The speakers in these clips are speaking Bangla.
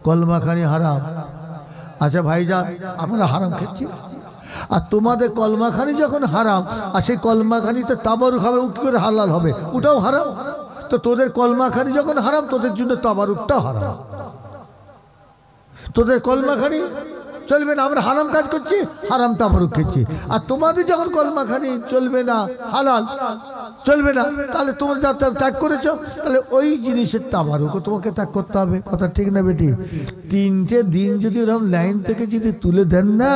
কলমাখানি হারাম। আচ্ছা ভাইজান, আমরা হারাম খাচ্ছি, আর তোমাদের কলমাখানি যখন হারাম, আর সেই কলমাখানিতে তাবারুক হবে, ও কি করে হালাল হবে? ওটাও হারাম। তো তোদের কলমাখানি যখন হারাম, তোদের জন্য তাবারুকটাও হারাম। তোদের কলমাখানি চলবে না, আমরা হারাম কাজ করছি, হারাম তাবারুক খেয়েছি। আর তোমাদের যখন কলমাখানি চলবে না, হালাল চলবে না, তাহলে তোমরা যা ত্যাগ করেছো, তাহলে ওই জিনিসের তাবারুকও তোমাকে ত্যাগ করতে হবে। কথা ঠিক না বেটি? 3টে দিন যদি ওরকম লাইন থেকে যদি তুলে দেন না,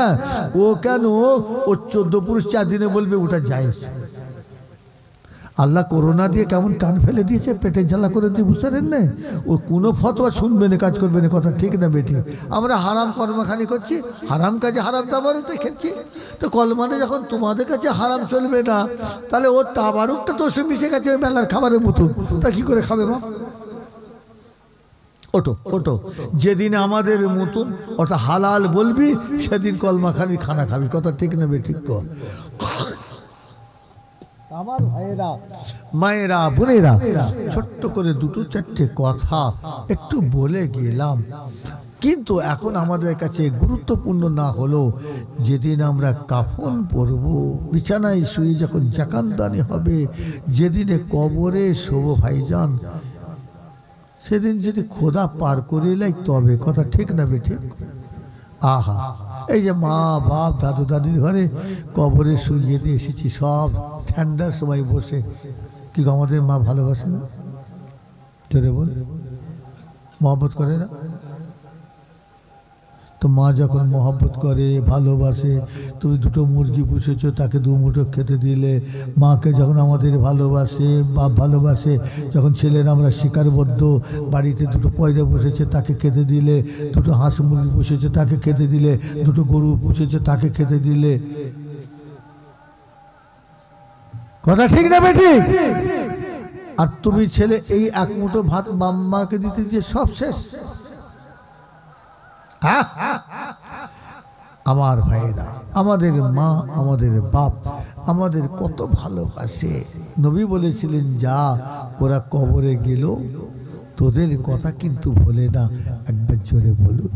ও কেন ও 14 পুরুষ 4 দিনে বলবে ওটা জায়েজ। আল্লাহ করোনা দিয়ে কেমন টান ফেলে দিয়েছে, পেটে জ্বালা করে দিয়ে, বুঝতে পারেন না? ও কোনো ফতোয়া শুনবে না, কাজ করবে না। কথা ঠিক না বেটি? আমরা হারাম কর্মখানি করছি, হারাম কাজে হারাম তাবারুকতে খেচ্ছি। তো কলমানে যখন তোমাদের কাছে হারাম চলবে না, তাহলে ওর তাবারুকটা তো সে মিশে গেছে ওই মেলার খাবারের মতন, তা কী করে খাবে বাপ? ওটো ওটো, যেদিন আমাদের মতন ওটা হালাল বলবি, সেদিন কলমাখানি খানা খাবি। কথা ঠিক না বেটি? আমার ভাইয়েরা, মায়েরা, বোনেরা, ছোট্ট করে 2-4টে কথা একটু বলে গেলাম, কিন্তু এখন আমাদের কাছে গুরুত্বপূর্ণ না হলো যেদিন আমরা কাফন পরব, বিছানায় শুয়ে যখন জাকানদানি হবে, যেদিনে কবরে শোব ভাইজান, সেদিন যদি খোদা পার করে লাই তবে। কথা ঠিক না বেঠি? আহা, এই যে মা বাপ দাদু দাদির ঘরে কবরে শুয়ে দিয়ে এসেছি, সব ঠান্ডার সময় বসে। কি আমাদের মা ভালোবাসে না? জোরে বল, মহব্বত করে না? তো মা যখন মহব্বত করে, ভালোবাসে, তুমি 2টো মুরগি পুষেছো, তাকে 2 মুঠো খেতে দিলে। মাকে যখন আমাদের ভালোবাসে, বাপ ভালোবাসে, যখন ছেলেরা আমরা শিকারবদ্ধ, বাড়িতে 2টো পয়দা পুষেছে, তাকে খেতে দিলে। 2টো হাঁস মুরগি পুষেছে, তাকে খেতে দিলে। 2টো গরু পুষেছে, তাকে খেতে দিলে। কথা ঠিক না বেটি? আর তুমি ছেলে এই 1 মুঠো ভাত মাম্মাকে দিতে দিয়ে সব শেষ। আমার ভাইয়েরা, আমাদের মা, আমাদের বাপ আমাদের কত ভালোবাসে। নবী বলেছিলেন, যা ওরা কবরে গেল, তোদের কথা কিন্তু বলে না। একবার জোরে বলুন,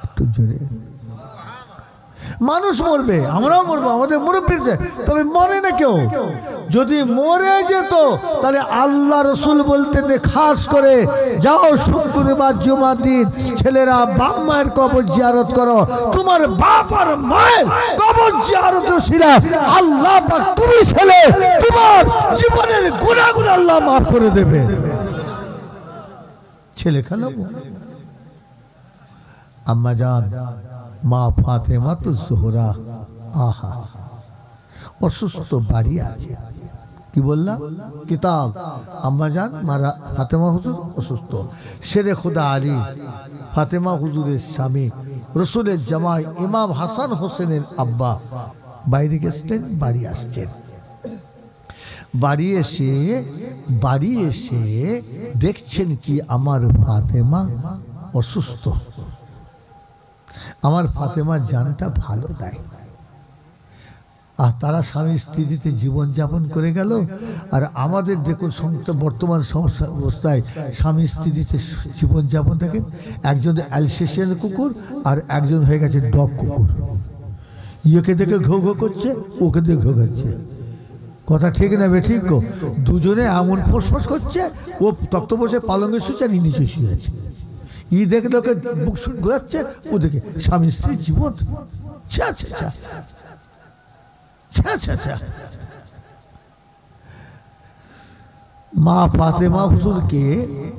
একটু জোরে। মানুষ মরবে, আমরাও মরবো, আমাদের মুরব্বীতে, তবে মরে না কেউ। যদি মরে যেত, তাহলে আল্লাহ রসুল বলতেন খাস করে, যাও শুক্রবার জুমার দিন ছেলেরা বাপ মায়ের কবর জিয়ারত করো। তোমার বাপ আর মায়ের কবর জিয়ারত শিরা আল্লাহ পাক, তুমি ছেলে, তোমার জীবনের গুনাহগুলো আল্লাহ মাফ করে দেবে। ছেলে খেলাবো। আম্মা জান মা ফাতেমা তো জোহরা, আহা, অসুস্থ, বাড়ি আছে। কি বললাম? কিতাব। আম্মা জান মারা ফাতেমা হুজুর অসুস্থ। শেরে খুদা আলী ফাতেমা হুজুরের স্বামী, রসুলের জামাই ইমাম হাসান হোসেনের আব্বা বাইরে গেছেন, বাড়ি আসছেন। বাড়ি এসে দেখছেন কি আমার ফাতেমা অসুস্থ। আমার ফাতেমার জানটা ভালো নাই। আর তারা স্বামী স্ত্রীতে জীবনযাপন করে গেল। আর আমাদের দেখুন বর্তমান অবস্থায় স্বামী স্ত্রীতে জীবনযাপন দেখেন, একজন অ্যালসেশিয়ান কুকুর আর একজন হয়ে গেছে ডগ কুকুর। ইয়েকে দেখে ঘো ঘো করছে, ওকে দেখে ঘো করছে। কথা ঠিক না বে ঠিক? দুজনে এমন ফোঁস করছে, ও তক্ত বসে পালঙ্গে শুচ্ছে আর নিচে শুয়ে আছে। ই দেখে লোকে বুক শুট ঘোরাচ্ছে, ও দেখে স্বামী স্ত্রীর জীবন। মা ফাতেমা হুজুরকে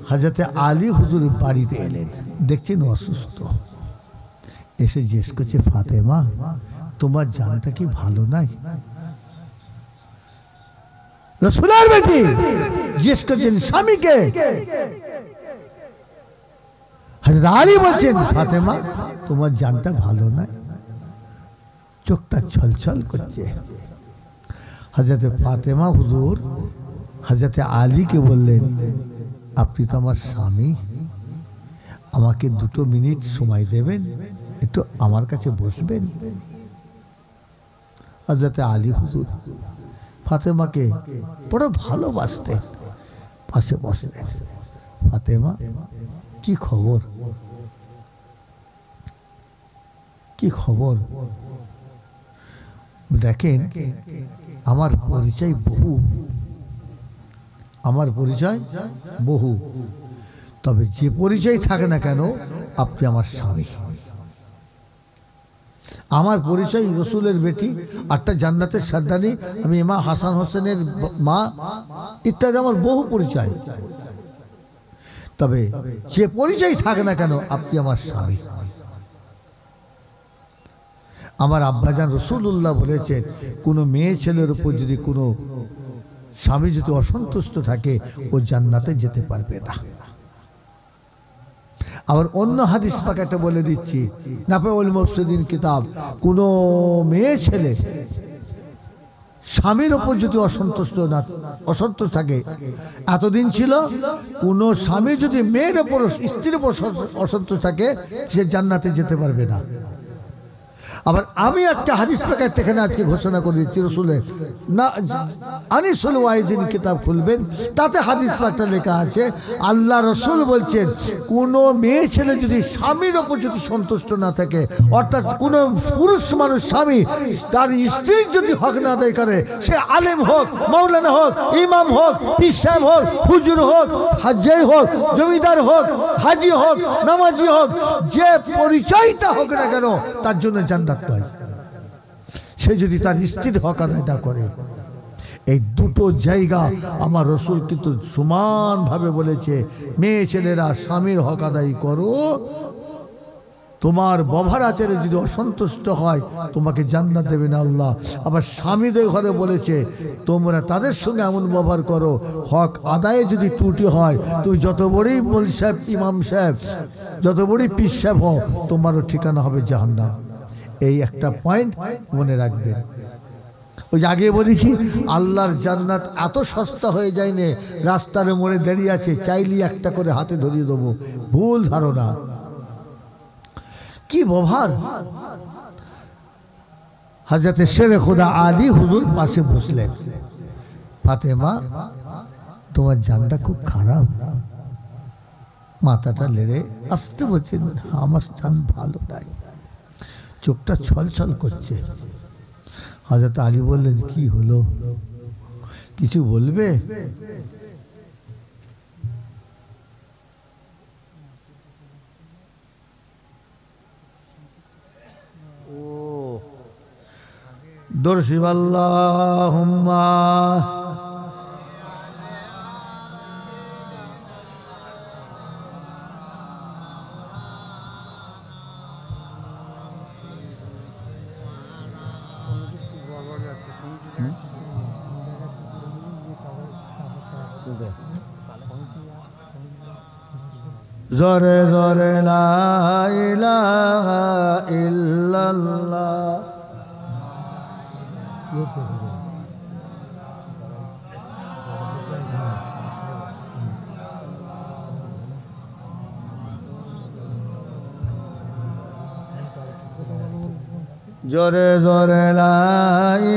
হযরতে আলী হুজুর বাড়িতে এলেন, দেখছেন অসুস্থ। এসে জিজ্ঞেস করছে, ফাতেমা তোমার জানটা কি ভালো নাই? রাসূলের বেটি জিজ্ঞেস করছেন স্বামীকে। হযরত আলী বলছেন, ফাতেমা তোমার জানটা ভালো নাই। চোখটা ছলছল করছে। হযরত ফাতেমা হুজুর হযরত আলীকে বললেন, আপনি তো আমার স্বামী, আমাকে 2 মিনিট সময় দেবেন, একটু আমার কাছে বসবেন। হযরত আলী হুজুর ফাতেমাকে বড় ভালোবাসতেন, পাশে বসলেন। ফাতেমা কি খবর, কি খবর। দেখেন আমার পরিচয় বহু, আমার পরিচয় বহু, তবে যে পরিচয় থাকে না কেন আপনি আমার স্বামী। আমার পরিচয় রসুলের বেটি, আটটা জান্নাতের সর্দানি, আমি ইমাম হাসান হোসেনের মা, ইত্যাদি আমার বহু পরিচয়। তবে যে পরিচয় থাকে না কেন আপনি আমার স্বামী। আমার আব্বাজান রসুল্লাহ বলেছেন, কোনো মেয়ে ছেলের উপর যদি কোনো স্বামী যদি অসন্তুষ্ট থাকে ও জান্নাতে যেতে পারবে না। আবার অন্য হাদিস পাকাটা বলে দিচ্ছি, নাফাউল মুফসিদিন কিতাব, কোনো মেয়ে ছেলে স্বামীর ওপর যদি অসন্তুষ্ট থাকে, এতদিন ছিল কোনো স্বামী যদি মেয়ের ওপর স্ত্রীর ওপর অসন্তুষ্ট থাকে সে জান্নাতে যেতে পারবে না। আবার আমি আজকে হাদিস পাকের এখানে আজকে ঘোষণা করে দিচ্ছি, রসুলের না আনিসুল ওয়াইজিন কিতাব খুলবেন, তাতে হাদিস পাকটা লেখা আছে, আল্লাহ রসুল বলছেন কোনো মেয়ে ছেলে যদি স্বামীর ওপর যদি সন্তুষ্ট না থাকে, অর্থাৎ কোনো পুরুষ মানুষ স্বামী তার স্ত্রীর যদি হক না আদায় করে, সে আলেম হোক, মাওলানা হোক, ইমাম হোক, পীর সাহেব হোক, হুজুর হোক, হাজ্জাই হোক, জমিদার হোক, হাজি হোক, নামাজি হোক, যে পরিচয়টা হোক না কেন তার জন্য জান্নাত হয়। সে যদি তার স্ত্রীর হক আদায় না করে। এই দুটো জায়গা আমার রসুল কিন্তু সমানভাবে বলেছে, মেয়ে ছেলেরা স্বামীর হক আদায় করো, তোমার ব্যবহার আচারে যদি অসন্তুষ্ট হয় তোমাকে জান্নাত দেবে না আল্লাহ। আবার স্বামীদের ঘরে বলেছে, তোমরা তাদের সঙ্গে এমন ব্যবহার করো, হক আদায়ে যদি ত্রুটি হয়, তুমি যত বড়ই মৌলভী সাহেব, ইমাম সাহেব, যত বড়ই পীর সাহেব হও, তোমারও ঠিকানা হবে জাহান্নাম। এই একটা পয়েন্ট মনে রাখবেন। ওই আগে বলেছি, আল্লাহর জান্নাত এত সস্তা হয়ে যায় না, রাস্তার মোড়ে দাঁড়িয়ে আছে, চাইলে একটা করে হাতে ধরিয়ে দেবো, ভুল ধারণা। কি ব্যবহার! হযরত শেরে খুদা আলী হুজুর পাশে বসলেন, ফাতেমা তোমার জানটা খুব খারাপ। মাথাটা লেড়ে আসতে বলছেন, আমার জান ভালো নাই, চোখটা ছলছল করছে। হযরত আলী বললেন, কি হলো, কিছু বলবে? দর্শিব আল্লাহুম্মা জোরে জোরে লা ইলাহা ইল্লাল্লাহ। জোরে জোরে লা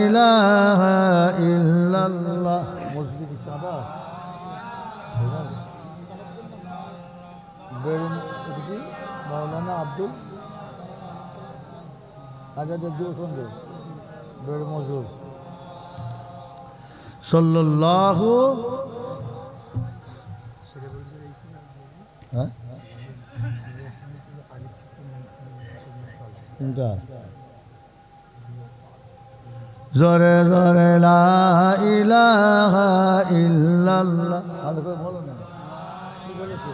ইলাহা ইল্লাল্লাহ। মসজিদে চাঁদা মৌলানা আব্দুল আজাদের সঙ্গে বেড় মজুর সাল্লাল্লাহু জোরে জোরে লা ইলাহা ইল্লাল্লাহ। ভালো করে বলো না, কি বলেছে?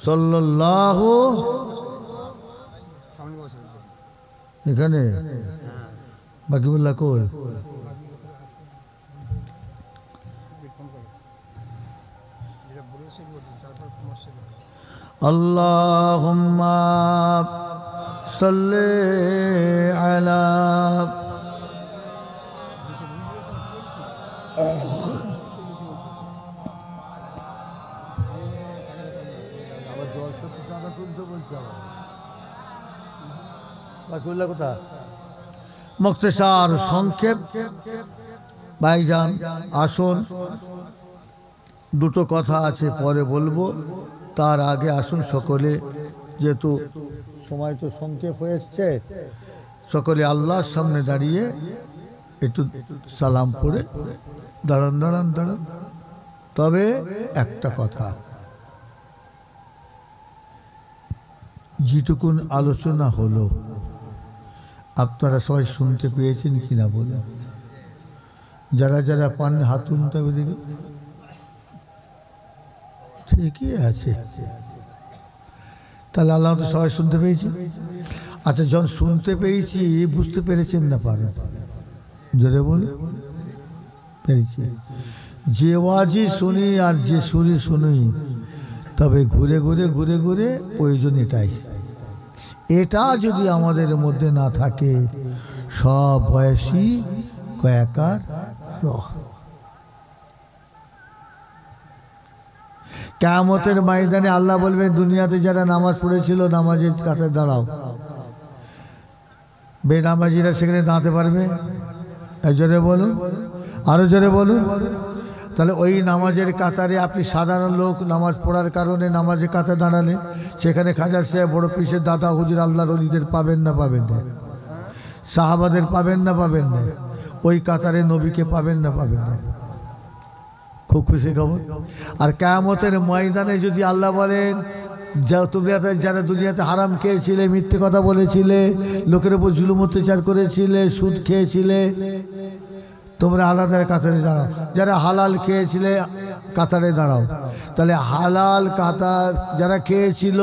সাল্লাল্লাহু এখানে বাকিবুল্লাহ কই? আল্লাহুম্মা সাল্লি আলা কথা মুক্তেসার সংক্ষেপ। ভাইজান আসুন, দুটো কথা আছে পরে বলবো, তার আগে আসুন সকলে, যেহেতু সময় তো সংক্ষেপ হয়ে এসছে, সকলে আল্লাহর সামনে দাঁড়িয়ে একটু সালাম পড়ে দাঁড়ান দাঁড়ান দাঁড়ান। তবে একটা কথা, যেটুকুন আলোচনা হলো আপনারা সবাই শুনতে পেয়েছেন কিনা বলুন? যারা যারা পান হাত তুলতে হবে দেখি। ঠিকই আছে, তাহলে আল্লাহ তো সবাই শুনতে পেয়েছি। আচ্ছা, যখন শুনতে পেয়েছি বুঝতে পেরেছেন না পারেন? জোরে বল। পেরেছি। যে ওয়াজি শুনি আর যে সুরি শুনি, তবে ঘুরে ঘুরে ঘুরে ঘুরে প্রয়োজন এটাই। এটা যদি আমাদের মধ্যে না থাকে, সব বয়সী কয়েকার রহ। কিয়ামতের ময়দানে আল্লাহ বলবে, দুনিয়াতে যারা নামাজ পড়েছিল নামাজের কাতারে দাঁড়াও। বেনামাজিরা সেখানে দাঁড়াতে পারবে? জোরে বলুন, আরো জোরে বলুন। তাহলে ওই নামাজের কাতারে আপনি সাধারণ লোক নামাজ পড়ার কারণে নামাজের কাতারে দাঁড়ালে সেখানে খাজা সাহেব, বড় পিসের দাদা হুজুর আল্লাহর ওলিদের পাবেন না পাবেন না? সাহাবাদের পাবেন না পাবেন না? ওই কাতারে নবীকে পাবেন না পাবেন না? খুব খুশি খবর। আর কিয়ামতের ময়দানে যদি আল্লাহ বলেন, যারা দুনিয়াতে হারাম খেয়েছিলে, মিথ্যে কথা বলেছিলে, লোকের উপর জুলুম অত্যাচার করেছিলে, সুদ খেয়েছিলে, তোমরা আলাদা কাতারে দাঁড়াও। যারা হালাল খেয়েছিলে কাতারে দাঁড়াও। তাহলে হালাল কাতার যারা খেয়েছিল,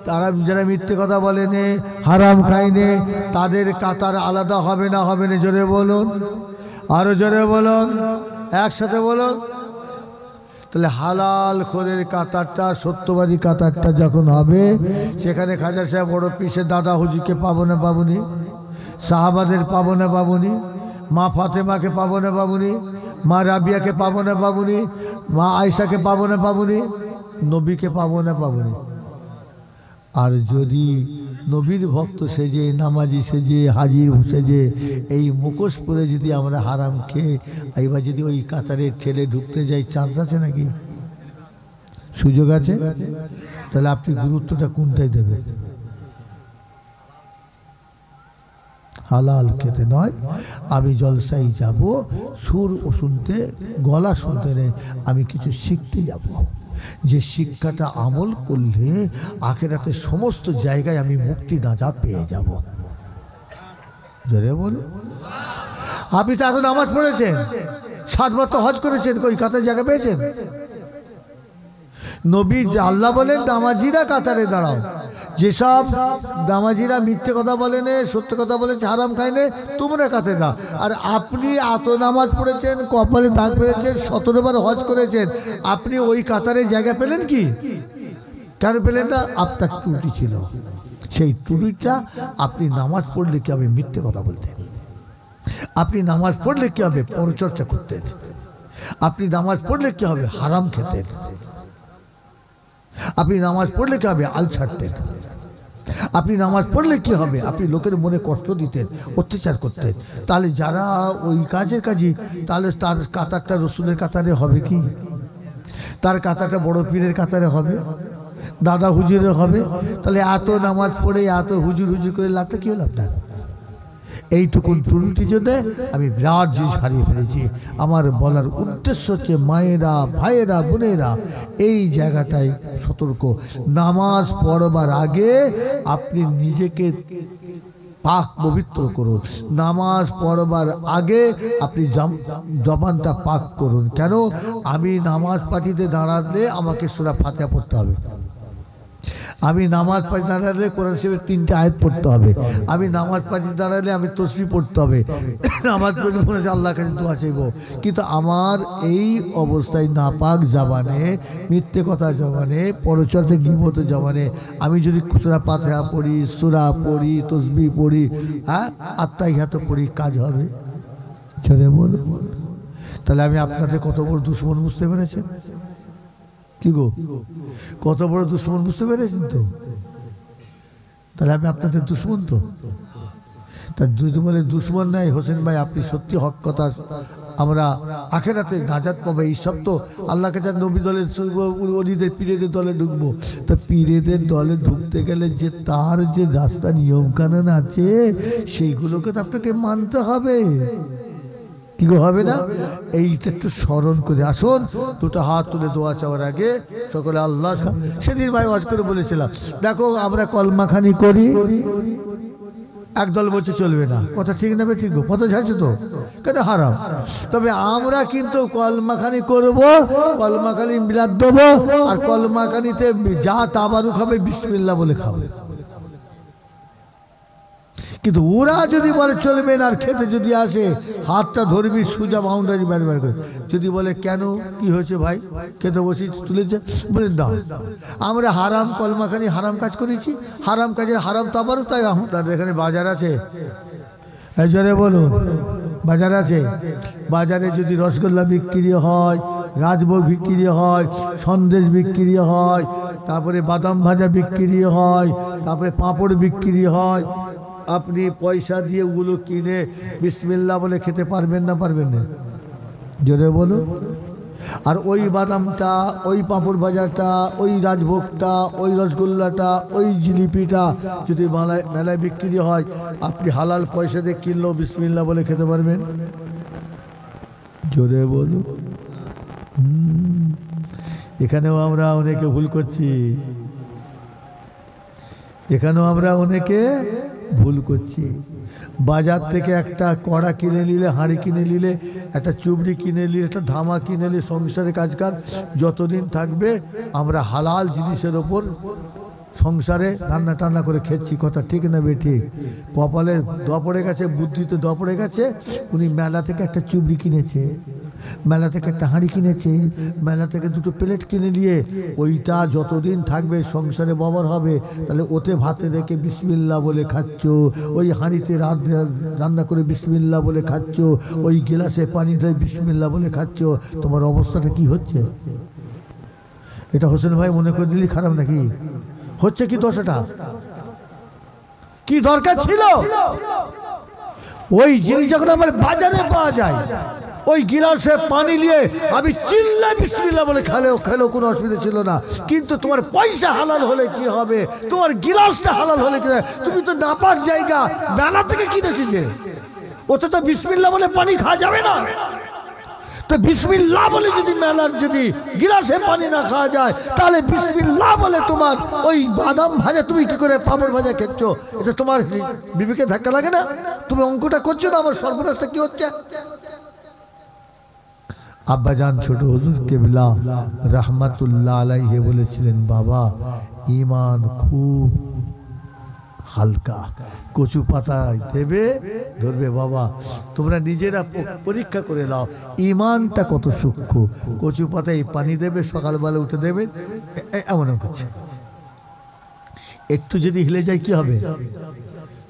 তারা যারা মিথ্যে কথা বলেনি, হারাম খায়নি, তাদের কাতার আলাদা হবে না হবে না? জোরে বলুন, আরো জোরে বলুন, একসাথে বলুন। তাহলে হালাল খোরের কাতারটা, সত্যবাদী কাতারটা যখন হবে, সেখানে খাজা সাহেব, বড় পিসের দাদা হুজুরকে পাবো না পাবনি? সাহাবাদের পাবো না পাবনি? মা ফাতেমাকে পাবো না পাবনি? মা রাবিয়াকে পাবো না পাবনি? মা আয়েশাকে পাবো না পাবনি? নবীকে পাবো না পাবনি? আর যদি নবীর ভক্ত সেজে, নামাজি সেজে, হাজির সেজে, এই মুখোশ পরে যদি আমরা হারাম খেয়ে এবার যদি ওই কাতারে ছেলে ঢুকতে যাই, চান্স আছে নাকি? সুযোগ আছে? তাহলে আপনি গুরুত্বটা কোনটাই দেবেন? হালাল খেতে নয়, আমি জলসাই যাব, সুর ও শুনতে, গলা শুনতে নেই, আমি কিছু শিখতে যাব, যে শিক্ষাটা আমল করলে আখিরাতে সমস্ত জায়গায় আমি মুক্তি নাজাত পেয়ে যাব। জোরে বল। আপনি তো এত নামাজ পড়েছেন, 7 বার তো হজ করেছেন, কই কাতার জায়গা পেয়েছেন? নবী আল্লাহ বলেন, নামাজিরা কাতারে দাঁড়াও। যেসব নামাজিরা মিথ্যে কথা বলেনে, সত্য কথা বলেছে, হারাম খায়নে, তোমরা কাতারে দাও। আর আপনি এত নামাজ পড়েছেন, কপালে দাগ পেয়েছেন, 17 বার হজ করেছেন, আপনি ওই কাতারে জায়গা পেলেন কি? কেন পেলেন না? আপনার ত্রুটি ছিল। সেই ত্রুটিটা, আপনি নামাজ পড়লে কি হবে? মিথ্যে কথা বলতেন। আপনি নামাজ পড়লে কি হবে? পরচর্চা করতেন। আপনি নামাজ পড়লে কি হবে? হারাম খেতেন। আপনি নামাজ পড়লে কি হবে? আল ছাড়তেন। আপনি নামাজ পড়লে কি হবে? আপনি লোকের মনে কষ্ট দিতেন, অত্যাচার করতেন। তাহলে যারা ওই কাজের কাজই, তাহলে তার কাতারটা রসুলের কাতারে হবে কি? তার কাতারটা বড় পীরের কাতারে হবে, দাদা হুজুরের হবে? তাহলে এত নামাজ পড়ে এত হুজুর হুজুর করে লাভটা কি হলো আপনার? এইটুকুন ত্রুটির জন্য আমি বিরাট জিনিস হারিয়ে ফেলেছি। আমার বলার উদ্দেশ্য হচ্ছে, মায়েরা, ভাইয়েরা, বোনেরা, এই জায়গাটায় সতর্ক। নামাজ পড়বার আগে আপনি নিজেকে পাক পবিত্র করুন। নামাজ পড়বার আগে আপনি জবানটা পাক করুন। কেন? আমি নামাজ পাঠিতে দাঁড়ালে আমাকে সূরা ফাতিহা পড়তে হবে। আমি নামাজ পাঠি দাঁড়ালে কোরআন শরীফের 3টে আয়াত পড়তে হবে। আমি নামাজ পাঠি দাঁড়ালে আমি তাসবিহ পড়তে হবে। নামাজ পড়ে মনে হচ্ছে আল্লাহর কাছে দোয়া চাইব। কিন্তু আমার এই অবস্থায় নাপাক জবানে, মিথ্যে কথা জবানে, পরচর্চা গীবত জবানে আমি যদি সূরা ফাতিহা পড়ি, সূরা পড়ি, তাসবিহ পড়ি, আত্মাহিয়াত পড়ি, কাজ হবে? জোরে বলো। তাহলে আমি আপনাদের কত বড় দুশমন বুঝতে পেরেছেন? কি গো, কত বড় দুশ্মন বুঝতে পেরেছেন তো? তাহলে আমি আপনাদের দুশ্মন তো? তা যদি বলে দুশ্মন নাই হোসেন ভাই, আপনি সত্যি হক কথা, আমরা আখেরাতে নাজাত পাবো, এইসব তো আল্লাহকে যা নবী দলের অলিদের পীরেদের দলে ঢুকবো। তা পীরেদের দলে ঢুকতে গেলে যে তার যে রাস্তা নিয়মকানুন আছে সেইগুলোকে তো আপনাকে মানতে হবে, কি গো হবে না? এইটা একটু স্মরণ করে আসুন। দুটো হাত তুলে দোয়া চাওয়ার আগে সকলে আল্লাহ, সেদিন ভাই ওয়াজ করে বলেছিলাম, দেখো আমরা কলমাখানি করি, একদল বলছে চলবে না, কথা ঠিক নেবে, ঠিক কথা ছাড়ছে তো, কেন হারাম। তবে আমরা কিন্তু কলমাখানি করব, কলমাখানি মিলাদ দেবো, আর কলমাখানিতে যা তাবারুক হবে বিসমিল্লাহ বলে খাবো। কিন্তু ওরা যদি বলে চলবে না, আর খেতে যদি আসে হাতটা ধরবি সোজা বাউন্ডারি বার বার করে, যদি বলে কেন কি হয়েছে ভাই খেতে বসি তুলেছে, বলে দাও আমরা হারাম কলমাখানি হারাম কাজ করেছি, হারাম কাজে হারাম তাবারুক, তাই তাদের এখানে বাজার আছে, এই জোরে বলুন বাজার আছে। বাজারে যদি রসগোল্লা বিক্রি হয়, রাজভোগ বিক্রি হয়, সন্দেশ বিক্রি হয়, তারপরে বাদাম ভাজা বিক্রি হয়, তারপরে পাঁপড় বিক্রি হয়, আপনি পয়সা দিয়ে ওগুলো কিনে বিসমিল্লাহ বলে খেতে পারবেন না? পারবেন না? জোরে বলো। আর ওই বাদামটা, ওই পাঁপড় ভাজাটা, ওই রাজভোগটা, ওই রসগোল্লাটা, ওই জিলিপিটা যদি মেলায় বিক্রি হয়, আপনি হালাল পয়সা দিয়ে কিনলেও বিসমিল্লাহ বলে খেতে পারবেন? জোরে বলো। এখানেও আমরা অনেকে ভুল করছি, এখানেও আমরা অনেকে ভুল করছি। বাজার থেকে একটা কড়া কিনে নিলে, হাঁড়ি কিনে নিলে, একটা চুবড়ি কিনে নিলে, একটা ধামা কিনে নিলে, সংসারে কাজকার যতদিন থাকবে আমরা হালাল জিনিসের ওপর সংসারে রান্না টান্না করে খেয়েছি, কথা ঠিক না বেঠিক? কপালে দোয়া পড়ে গেছে, বুদ্ধিতে দোয়া পড়ে গেছে, উনি মেলা থেকে একটা চুবড়ি কিনেছে, মেলা থেকে একটা হাঁড়ি কিনেছে, মেলা থেকে দুটো প্লেট কিনে নিয়ে ওইটা যতদিন থাকবে সংসারে ব্যবহার হবে, তাহলে ওতে ভাতে রেখে বিসমিল্লাহ বলে খাচ্ছ, ওই হাঁড়িতে রান্না করে বিসমিল্লাহ বলে খাচ্ছ, ওই গিলাসে পানি দিয়ে বিসমিল্লাহ বলে খাচ্ছ, তোমার অবস্থাটা কি হচ্ছে? এটা হোসেন ভাই মনে করে দিলি খারাপ নাকি? হচ্ছে কি দোষটা? কি দরকার ছিল? ওই জিনিস যখন আমার বাজারে পাওয়া যায়, ওই গিলাসে পানি নিয়ে আমি চিল্লা বিসমিল্লাহ বলে খেলেও কোনো অসুবিধা ছিল না। কিন্তু তোমার পয়সা হালাল হলে কি হবে, তোমার গিলাসটা হালাল হলে কি হবে? তুমি তো নাপাক জায়গা মেলা থেকে কিনেছিলে, ওতে তো বিসমিল্লাহ বলে পানি খাওয়া যাবে না। তো বিসমিল্লাহ বলে যদি মেলার যদি গিলাসে পানি না খাওয়া যায়, তাহলে বিসমিল্লাহ বলে তোমার ওই বাদাম ভাজা তুমি কি করে পাঁপড় ভাজা খেচ্ছ? এটা তোমার বিবেকে ধাক্কা লাগে না? তুমি অঙ্কটা করছো না? আমার সর্বনাশটা কি হচ্ছে? আব্বাজান ছোট হুজুর কেবলা রহমাতুল্লাহ আলাইহি বলেছিলেন, বাবা ঈমান খুব হালকা, কচু পাতায় দেবে ধরবে। বাবা তোমরা নিজেরা পরীক্ষা করে নাও ঈমানটা কত সূক্ষ্ম। কচু পাতায় পানি দেবে, সকালবেলা উঠে দেবে, এমন করছে, একটু যদি হিলে যায় কি হবে?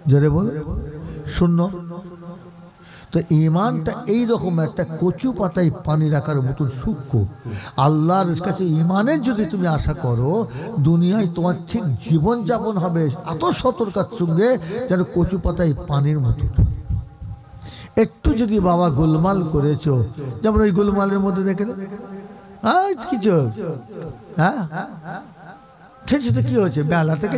জোরে বল, শূন্য। তো ঈমানটা এইরকম একটা কচু পাতায় পানি রাখার মতন সূক্ষ্ম। আল্লাহর কাছে ঈমানের যদি তুমি আশা করো, দুনিয়ায় তোমার ঠিক জীবনযাপন হবে এত সতর্কার সঙ্গে যেন কচু পাতায় পানির মতো। একটু যদি বাবা গোলমাল করেছো, যেমন ওই গোলমালের মধ্যে দেখে কিছু খেয়েছি তো কি হয়েছে? মেলা থেকে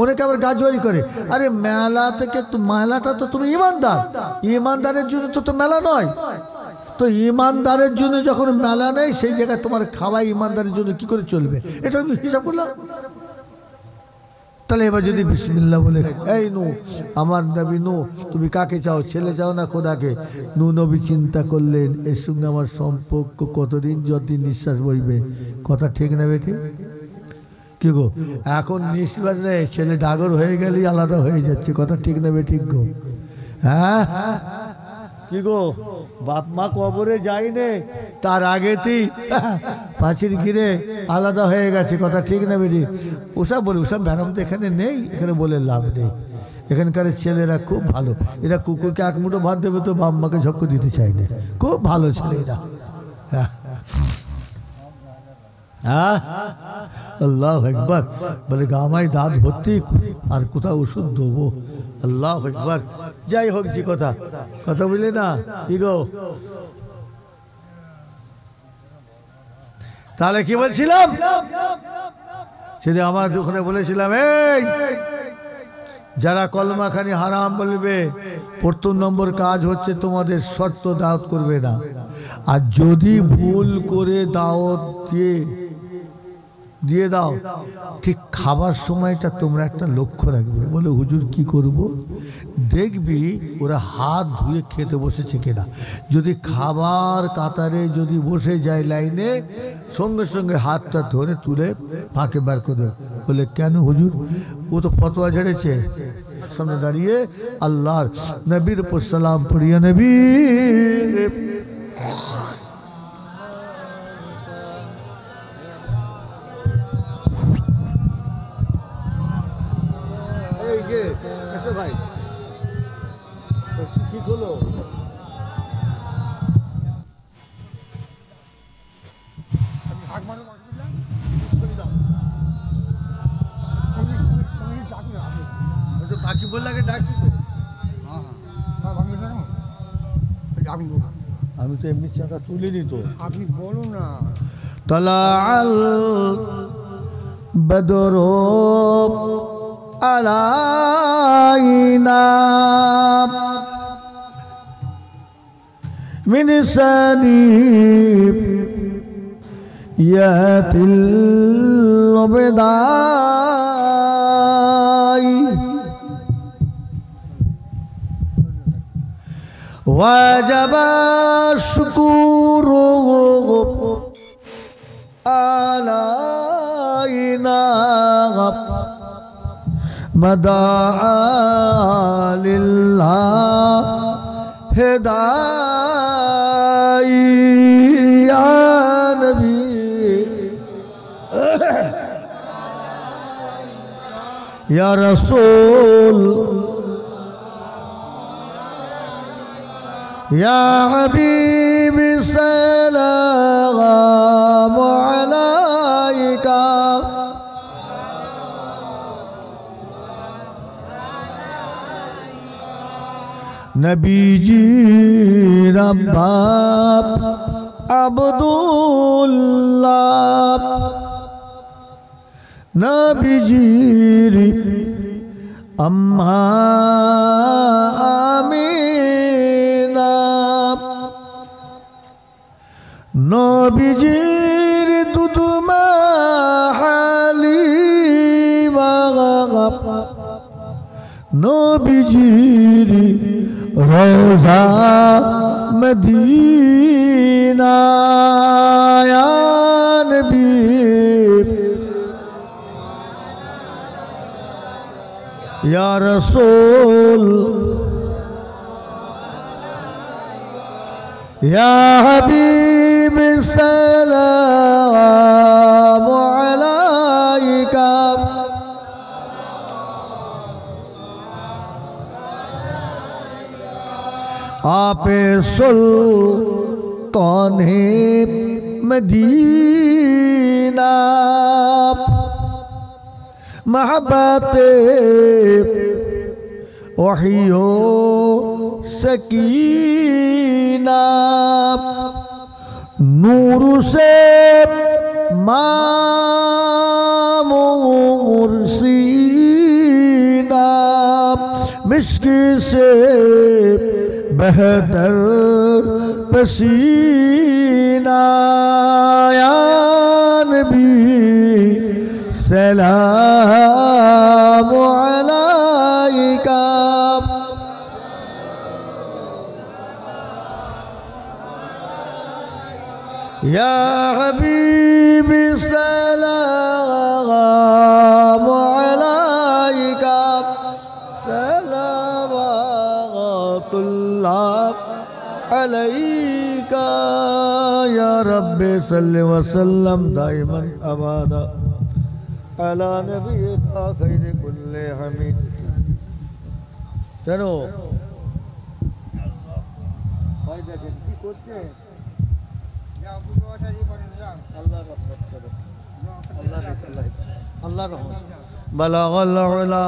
অনেকে আবার গাজুয়ারি করে, আরে মেলা থেকে মেলাটা তো তুমি ইমানদার, ইমানদারের জন্য তো মেলা নয়। তো ইমানদারের জন্য যখন মেলা নেই, সেই জায়গায় তোমার খাওয়া ইমানদারের জন্য কি করে চলবে? এটা আমি হিসাব করলাম। তাহলে এবার যদি বিসমিল্লাহ বলে, এই নু আমার নবী নু, তুমি কাকে চাও, ছেলে চাও না খোদাকে? নু নবী চিন্তা করলেন, এর সঙ্গে আমার সম্পর্ক কতদিন, যতদিন নিঃশ্বাস বইবে। কথা ঠিক না বেটি? কি গো, এখন নিঃশ্বাস নেই, ছেলে ডাগর হয়ে গেলেই আলাদা হয়ে যাচ্ছে। কথা ঠিক না বেঠিক গো? হ্যাঁ কি গো, বাপ মা কবরে যায়নি, তার আগেতেই পাঁচির ঘিরে আলাদা হয়ে গেছে। কথা ঠিক না বেটি? ওসব বলে, ওসব ব্যারাম তো এখানে নেই, এখানে বলে লাভ নেই। এখানকার ছেলেরা খুব ভালো, এরা কুকুরকে এক মুঠো ভাত দেবে তো বাপ মাকে ঝক্কর দিতে চায় না, খুব ভালো ছেলে এরা। হ্যাঁ আল্লাহ একবার বলে গামায় দাঁত ভর্তি আর কোথাও ওষুধ দেবো আল্লাহ একবার যাই হোক যে কথা কথা বুঝলে না কি গো তাহলে কি বলছিলাম সেটা আমার ওখানে বলেছিলাম এই যারা কলমাখানি হারাম বলবে প্রথম নম্বর কাজ হচ্ছে তোমাদের শর্ত দাওয়াত করবে না আর যদি ভুল করে দাওয়াত দিয়ে দাও ঠিক খাবার সময়টা তোমরা একটা লক্ষ্য রাখবে বলে হুজুর কি করব দেখবি ওরা হাত ধুয়ে খেতে বসেছে কিনা যদি খাবার কাতারে যদি বসে যায় লাইনে সঙ্গে সঙ্গে হাতটা ধরে তুলে ফাঁকে বার করে বলে কেন হুজুর ও তো ফতোয়া ঝেড়েছে সামনে দাঁড়িয়ে আল্লাহর নবীর উপর সালাম পড়িয়া নবী ভাই ঠিক হলো বাকি বললে ডাকছি আমি তো এমনি চাকা তুলিনি তো আপনি বলুন না তালাল বদরু علينا من سنيب ياتي البداي وجب الشكر علينا مدعا لله هداي يا نبي يا رسول يا حبيبي سلام عليك नबीजी रब्बाब अब्दुल्लाह नबीजी अम्मा आमीना नबीजी तुदमा हालिमा नबीजी रोजा मदीना या नबी या रसूल या हबीब सलाम अलैका आपे सुल्ताने मदीना महब्बते वहियो सकीना नूर से मामूर सीना मिस्की से बेहतर पसीना या नबी सलाम अलैका या हबीबी सलाम अलैका सलावतुल्लाह अलैका या रब्बे सल्लि व सल्लम दाइमन अबादा अला नबियिका खैर कुल्ले हमीद चलो भाई देखেন কি করছে আল্লাহ রহমত করে আল্লাহ রহমত বালাগাল উলা